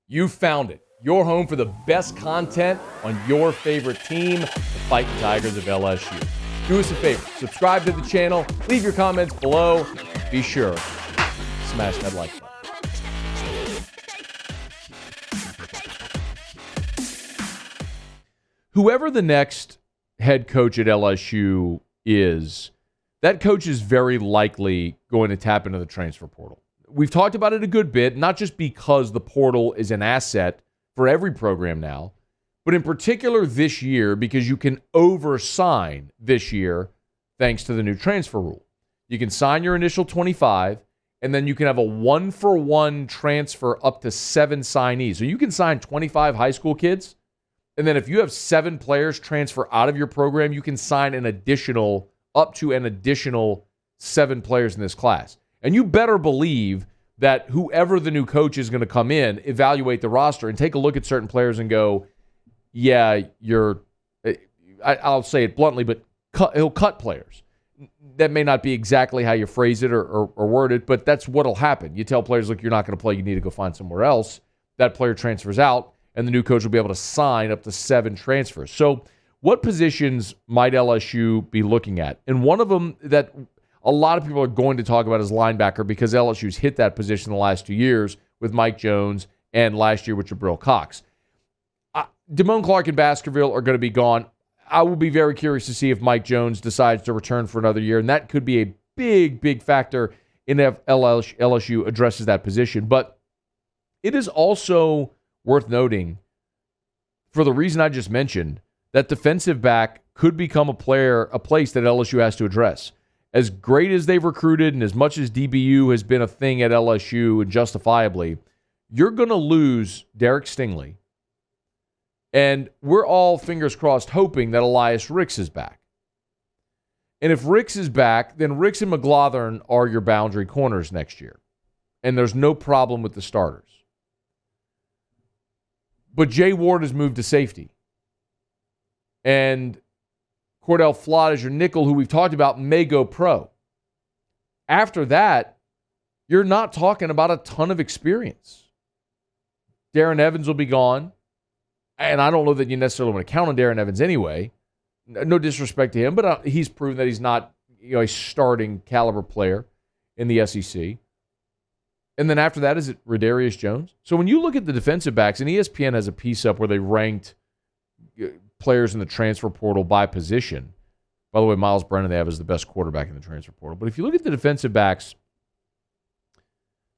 You found it. Your home for the best content on your favorite team, the Fighting Tigers of LSU. Do us a favor. Subscribe to the channel. Leave your comments below. Be sure to smash that like button. Whoever the next head coach at LSU is, that coach is very likely going to tap into the transfer portal. We've talked about it a good bit, not just because the portal is an asset for every program now, but in particular this year because you can oversign this year thanks to the new transfer rule. You can sign your initial 25, and then you can have a one-for-one transfer up to 7 signees. So you can sign 25 high school kids, and then if you have 7 players transfer out of your program, you can sign up to an additional 7 players in this class. And you better believe that whoever the new coach is going to come in, evaluate the roster and take a look at certain players and go, yeah, I'll say it bluntly, but he'll cut players. That may not be exactly how you phrase it or word it, but that's what'll happen. You tell players, look, you're not going to play. You need to go find somewhere else. That player transfers out, and the new coach will be able to sign up to 7 transfers. So what positions might LSU be looking at? And one of them that a lot of people are going to talk about is linebacker because LSU's hit that position the last 2 years with Mike Jones and last year with Jabril Cox. Damone Clark and Baskerville are going to be gone. I will be very curious to see if Mike Jones decides to return for another year, and that could be a big, big factor in if LSU addresses that position. But it is also worth noting, for the reason I just mentioned, that defensive back could become a place that LSU has to address. As great as they've recruited and as much as DBU has been a thing at LSU, and justifiably, you're going to lose Derek Stingley. And we're all, fingers crossed, hoping that Elias Ricks is back. And if Ricks is back, then Ricks and McLaughlin are your boundary corners next year. And there's no problem with the starters. But Jay Ward has moved to safety. And Cordell Flott as your nickel, who we've talked about, may go pro. After that, you're not talking about a ton of experience. Darren Evans will be gone. And I don't know that you necessarily want to count on Darren Evans anyway. No disrespect to him, but he's proven that he's not a starting caliber player in the SEC. And then after that, is it Radarius Jones? So when you look at the defensive backs, and ESPN has a piece up where they ranked players in the transfer portal by position. By the way, Miles Brennan they have is the best quarterback in the transfer portal. But if you look at the defensive backs,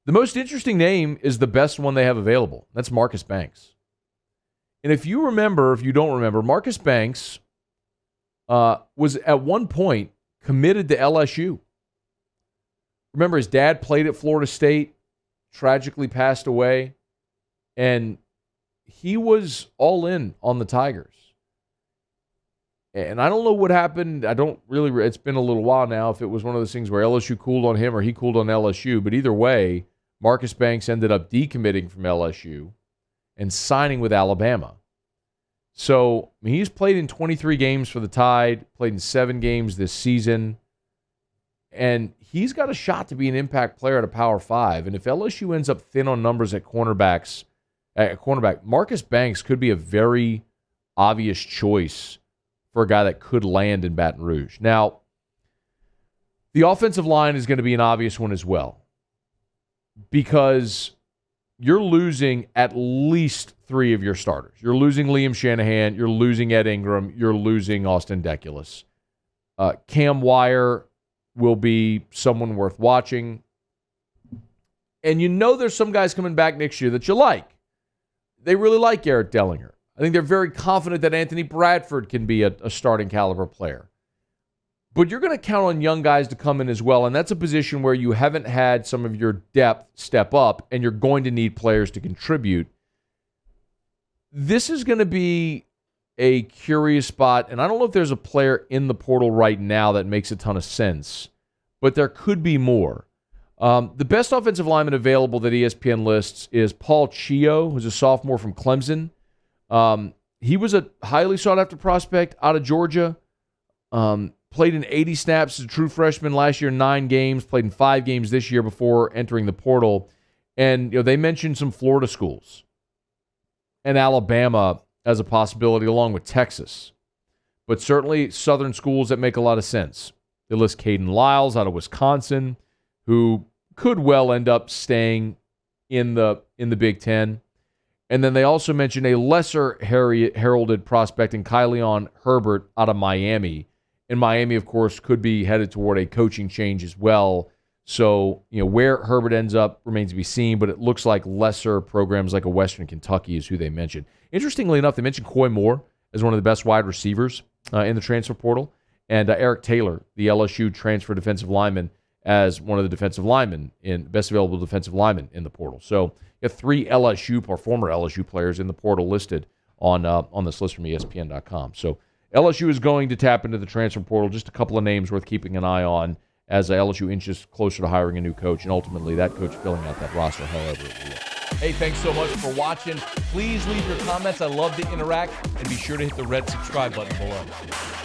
the most interesting name is the best one they have available. That's Marcus Banks. And if you don't remember, Marcus Banks was at one point committed to LSU. Remember, his dad played at Florida State, tragically passed away, and he was all in on the Tigers. And I don't know what happened. It's been a little while now if it was one of those things where LSU cooled on him or he cooled on LSU. But either way, Marcus Banks ended up decommitting from LSU and signing with Alabama. So he's played in 23 games for the Tide, played in 7 games this season, and he's got a shot to be an impact player at a Power 5. And if LSU ends up thin on numbers at cornerback, Marcus Banks could be a very obvious choice for a guy that could land in Baton Rouge. Now, the offensive line is going to be an obvious one as well because you're losing at least 3 of your starters. You're losing Liam Shanahan. You're losing Ed Ingram. You're losing Austin Deculus. Cam Wire will be someone worth watching. And there's some guys coming back next year that you like. They really like Garrett Dellinger. I think they're very confident that Anthony Bradford can be a starting caliber player. But you're going to count on young guys to come in as well, and that's a position where you haven't had some of your depth step up, and you're going to need players to contribute. This is going to be a curious spot, and I don't know if there's a player in the portal right now that makes a ton of sense, but there could be more. The best offensive lineman available that ESPN lists is Paul Chio, who's a sophomore from Clemson. He was a highly sought-after prospect out of Georgia. Played in 80 snaps as a true freshman last year, 9 games. Played in 5 games this year before entering the portal. And they mentioned some Florida schools and Alabama as a possibility, along with Texas. But certainly Southern schools that make a lot of sense. They list Caden Lyles out of Wisconsin, who could well end up staying in the Big Ten. And then they also mentioned a lesser heralded prospect in Kyleon Herbert out of Miami. And Miami, of course, could be headed toward a coaching change as well. So, where Herbert ends up remains to be seen, but it looks like lesser programs like a Western Kentucky is who they mentioned. Interestingly enough, they mentioned Coy Moore as one of the best wide receivers in the transfer portal, and Eric Taylor, the LSU transfer defensive lineman, as one of the defensive linemen best available defensive linemen in the portal. So you have 3 LSU or former LSU players in the portal listed on this list from ESPN.com. So LSU is going to tap into the transfer portal. Just a couple of names worth keeping an eye on as LSU inches closer to hiring a new coach, and ultimately that coach filling out that roster however it will. Hey, thanks so much for watching. Please leave your comments. I love to interact, and be sure to hit the red subscribe button below.